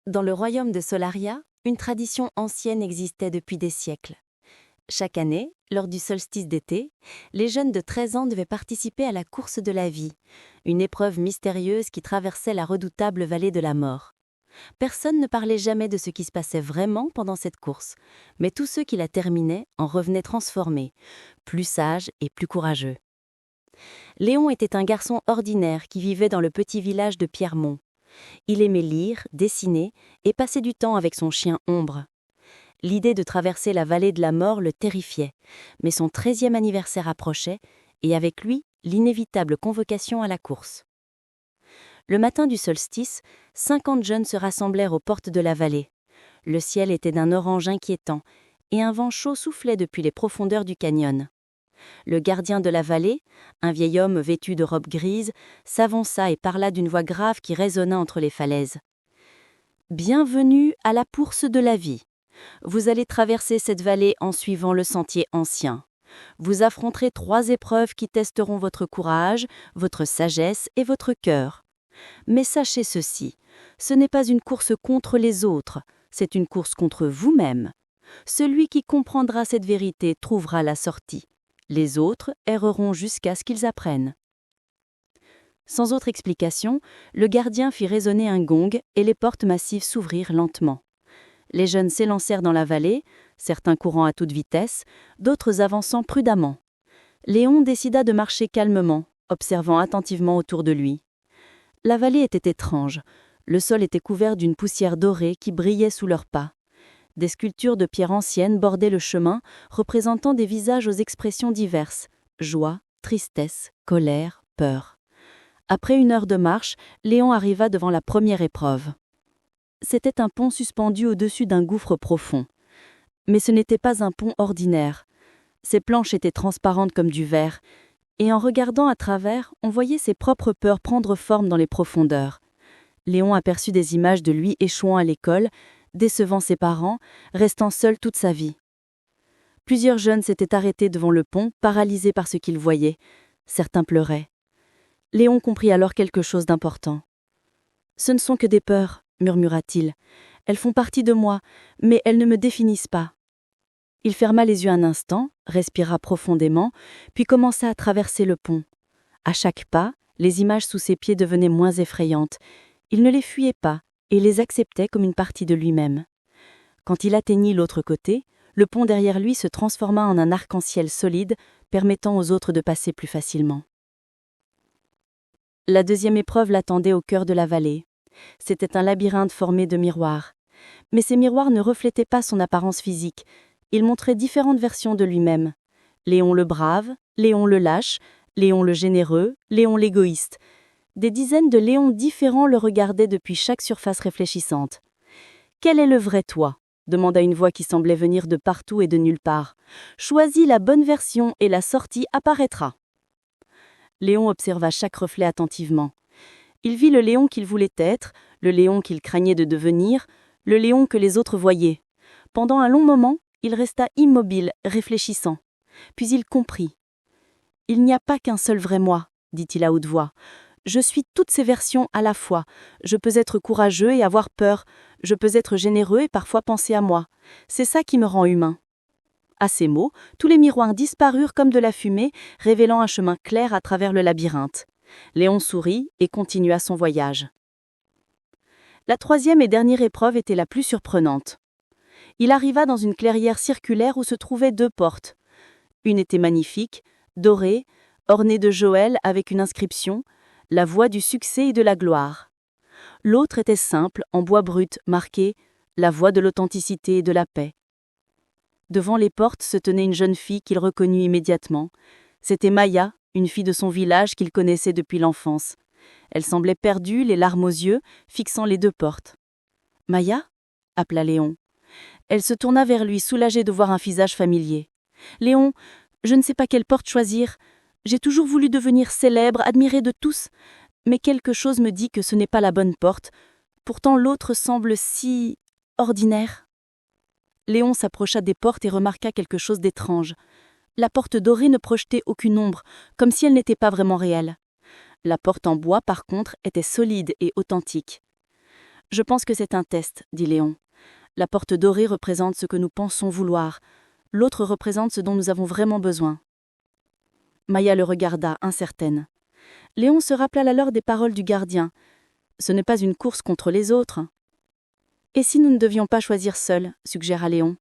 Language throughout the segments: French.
Dans le royaume de Solaria, une tradition ancienne existait depuis des siècles. Chaque année, lors du solstice d'été, les jeunes de 13 ans devaient participer à la course de la vie, une épreuve mystérieuse qui traversait la redoutable vallée de la mort. Personne ne parlait jamais de ce qui se passait vraiment pendant cette course, mais tous ceux qui la terminaient en revenaient transformés, plus sages et plus courageux. Léon était un garçon ordinaire qui vivait dans le petit village de Pierremont. Il aimait lire, dessiner et passer du temps avec son chien Ombre. L'idée de traverser la vallée de la mort le terrifiait, mais son 13e anniversaire approchait, et avec lui, l'inévitable convocation à la course. Le matin du solstice, 50 jeunes se rassemblèrent aux portes de la vallée. Le ciel était d'un orange inquiétant, et un vent chaud soufflait depuis les profondeurs du canyon. Le gardien de la vallée, un vieil homme vêtu de robe grise, s'avança et parla d'une voix grave qui résonna entre les falaises. « Bienvenue à la course de la vie. Vous allez traverser cette vallée en suivant le sentier ancien. Vous affronterez 3 épreuves qui testeront votre courage, votre sagesse et votre cœur. Mais sachez ceci, ce n'est pas une course contre les autres, c'est une course contre vous-même. Celui qui comprendra cette vérité trouvera la sortie. Les autres erreront jusqu'à ce qu'ils apprennent. » Sans autre explication, le gardien fit résonner un gong et les portes massives s'ouvrirent lentement. Les jeunes s'élancèrent dans la vallée, certains courant à toute vitesse, d'autres avançant prudemment. Léon décida de marcher calmement, observant attentivement autour de lui. La vallée était étrange. Le sol était couvert d'une poussière dorée qui brillait sous leurs pas. Des sculptures de pierre anciennes bordaient le chemin, représentant des visages aux expressions diverses, joie, tristesse, colère, peur. Après 1 heure de marche, Léon arriva devant la première épreuve. C'était un pont suspendu au-dessus d'un gouffre profond. Mais ce n'était pas un pont ordinaire. Ses planches étaient transparentes comme du verre, et en regardant à travers, on voyait ses propres peurs prendre forme dans les profondeurs. Léon aperçut des images de lui échouant à l'école, décevant ses parents, restant seul toute sa vie. Plusieurs jeunes s'étaient arrêtés devant le pont, paralysés par ce qu'ils voyaient. Certains pleuraient. Léon comprit alors quelque chose d'important. « Ce ne sont que des peurs, » murmura-t-il. « Elles font partie de moi, mais elles ne me définissent pas. » Il ferma les yeux un instant, respira profondément, puis commença à traverser le pont. À chaque pas, les images sous ses pieds devenaient moins effrayantes. Il ne les fuyait pas et les acceptait comme une partie de lui-même. Quand il atteignit l'autre côté, le pont derrière lui se transforma en un arc-en-ciel solide, permettant aux autres de passer plus facilement. La 2e épreuve l'attendait au cœur de la vallée. C'était un labyrinthe formé de miroirs. Mais ces miroirs ne reflétaient pas son apparence physique. Ils montraient différentes versions de lui-même. Léon le brave, Léon le lâche, Léon le généreux, Léon l'égoïste. Des dizaines de Léons différents le regardaient depuis chaque surface réfléchissante. « Quel est le vrai toi ?» demanda une voix qui semblait venir de partout et de nulle part. « Choisis la bonne version et la sortie apparaîtra. » Léon observa chaque reflet attentivement. Il vit le Léon qu'il voulait être, le Léon qu'il craignait de devenir, le Léon que les autres voyaient. Pendant un long moment, il resta immobile, réfléchissant. Puis il comprit. « Il n'y a pas qu'un seul vrai moi, » dit-il à haute voix. « Je suis toutes ces versions à la fois. Je peux être courageux et avoir peur. Je peux être généreux et parfois penser à moi. C'est ça qui me rend humain. » À ces mots, tous les miroirs disparurent comme de la fumée, révélant un chemin clair à travers le labyrinthe. Léon sourit et continua son voyage. La 3e et dernière épreuve était la plus surprenante. Il arriva dans une clairière circulaire où se trouvaient 2 portes. Une était magnifique, dorée, ornée de Joël avec une inscription « La voie du succès et de la gloire ». L'autre était simple, en bois brut, marquée « La voie de l'authenticité et de la paix ». Devant les portes se tenait une jeune fille qu'il reconnut immédiatement. C'était Maya, une fille de son village qu'il connaissait depuis l'enfance. Elle semblait perdue, les larmes aux yeux, fixant les 2 portes. « Maya » appela Léon. Elle se tourna vers lui, soulagée de voir un visage familier. « Léon, je ne sais pas quelle porte choisir. J'ai toujours voulu devenir célèbre, admirée de tous. Mais quelque chose me dit que ce n'est pas la bonne porte. Pourtant l'autre semble si... ordinaire. » Léon s'approcha des portes et remarqua quelque chose d'étrange. La porte dorée ne projetait aucune ombre, comme si elle n'était pas vraiment réelle. La porte en bois, par contre, était solide et authentique. Je pense que c'est un test, dit Léon. La porte dorée représente ce que nous pensons vouloir, l'autre représente ce dont nous avons vraiment besoin. Maya le regarda, incertaine. Léon se rappela alors des paroles du gardien. Ce n'est pas une course contre les autres. Et si nous ne devions pas choisir seuls, suggéra Léon.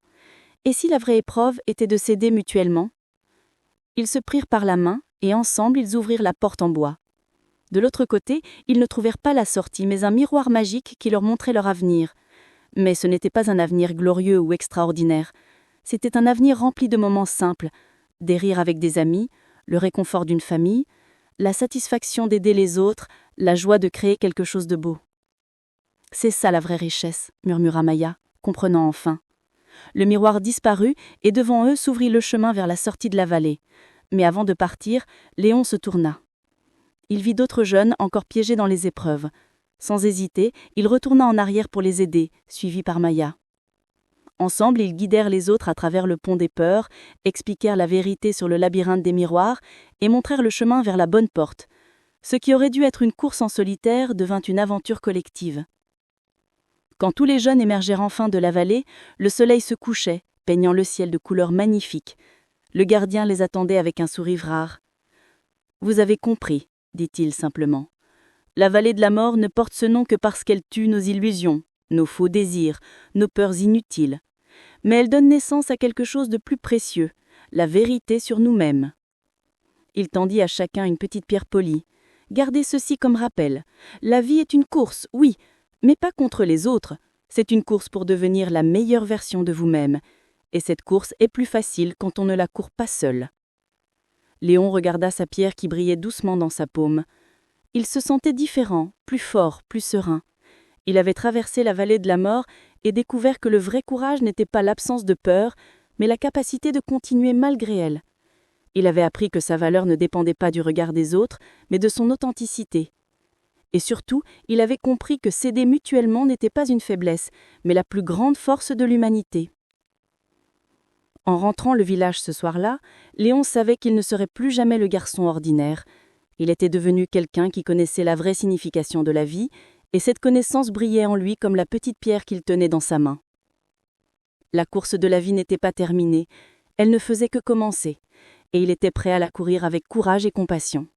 Et si la vraie épreuve était de s'aider mutuellement? Ils se prirent par la main, et ensemble ils ouvrirent la porte en bois. De l'autre côté, ils ne trouvèrent pas la sortie, mais un miroir magique qui leur montrait leur avenir. Mais ce n'était pas un avenir glorieux ou extraordinaire. C'était un avenir rempli de moments simples, des rires avec des amis, le réconfort d'une famille, la satisfaction d'aider les autres, la joie de créer quelque chose de beau. « C'est ça la vraie richesse », murmura Maya, comprenant enfin. Le miroir disparut et devant eux s'ouvrit le chemin vers la sortie de la vallée. Mais avant de partir, Léon se tourna. Il vit d'autres jeunes encore piégés dans les épreuves. Sans hésiter, il retourna en arrière pour les aider, suivi par Maya. Ensemble, ils guidèrent les autres à travers le pont des peurs, expliquèrent la vérité sur le labyrinthe des miroirs et montrèrent le chemin vers la bonne porte. Ce qui aurait dû être une course en solitaire devint une aventure collective. Quand tous les jeunes émergèrent enfin de la vallée, le soleil se couchait, peignant le ciel de couleurs magnifiques. Le gardien les attendait avec un sourire rare. « Vous avez compris, dit-il simplement. La vallée de la mort ne porte ce nom que parce qu'elle tue nos illusions, nos faux désirs, nos peurs inutiles. Mais elle donne naissance à quelque chose de plus précieux, la vérité sur nous-mêmes. » Il tendit à chacun une petite pierre polie. « Gardez ceci comme rappel. La vie est une course, oui, mais pas contre les autres. C'est une course pour devenir la meilleure version de vous-même. Et cette course est plus facile quand on ne la court pas seul. » Léon regarda sa pierre qui brillait doucement dans sa paume. Il se sentait différent, plus fort, plus serein. Il avait traversé la vallée de la mort et découvert que le vrai courage n'était pas l'absence de peur, mais la capacité de continuer malgré elle. Il avait appris que sa valeur ne dépendait pas du regard des autres, mais de son authenticité. Et surtout, il avait compris que s'aider mutuellement n'était pas une faiblesse, mais la plus grande force de l'humanité. En rentrant le village ce soir-là, Léon savait qu'il ne serait plus jamais le garçon ordinaire. Il était devenu quelqu'un qui connaissait la vraie signification de la vie, et cette connaissance brillait en lui comme la petite pierre qu'il tenait dans sa main. La course de la vie n'était pas terminée, elle ne faisait que commencer, et il était prêt à la courir avec courage et compassion.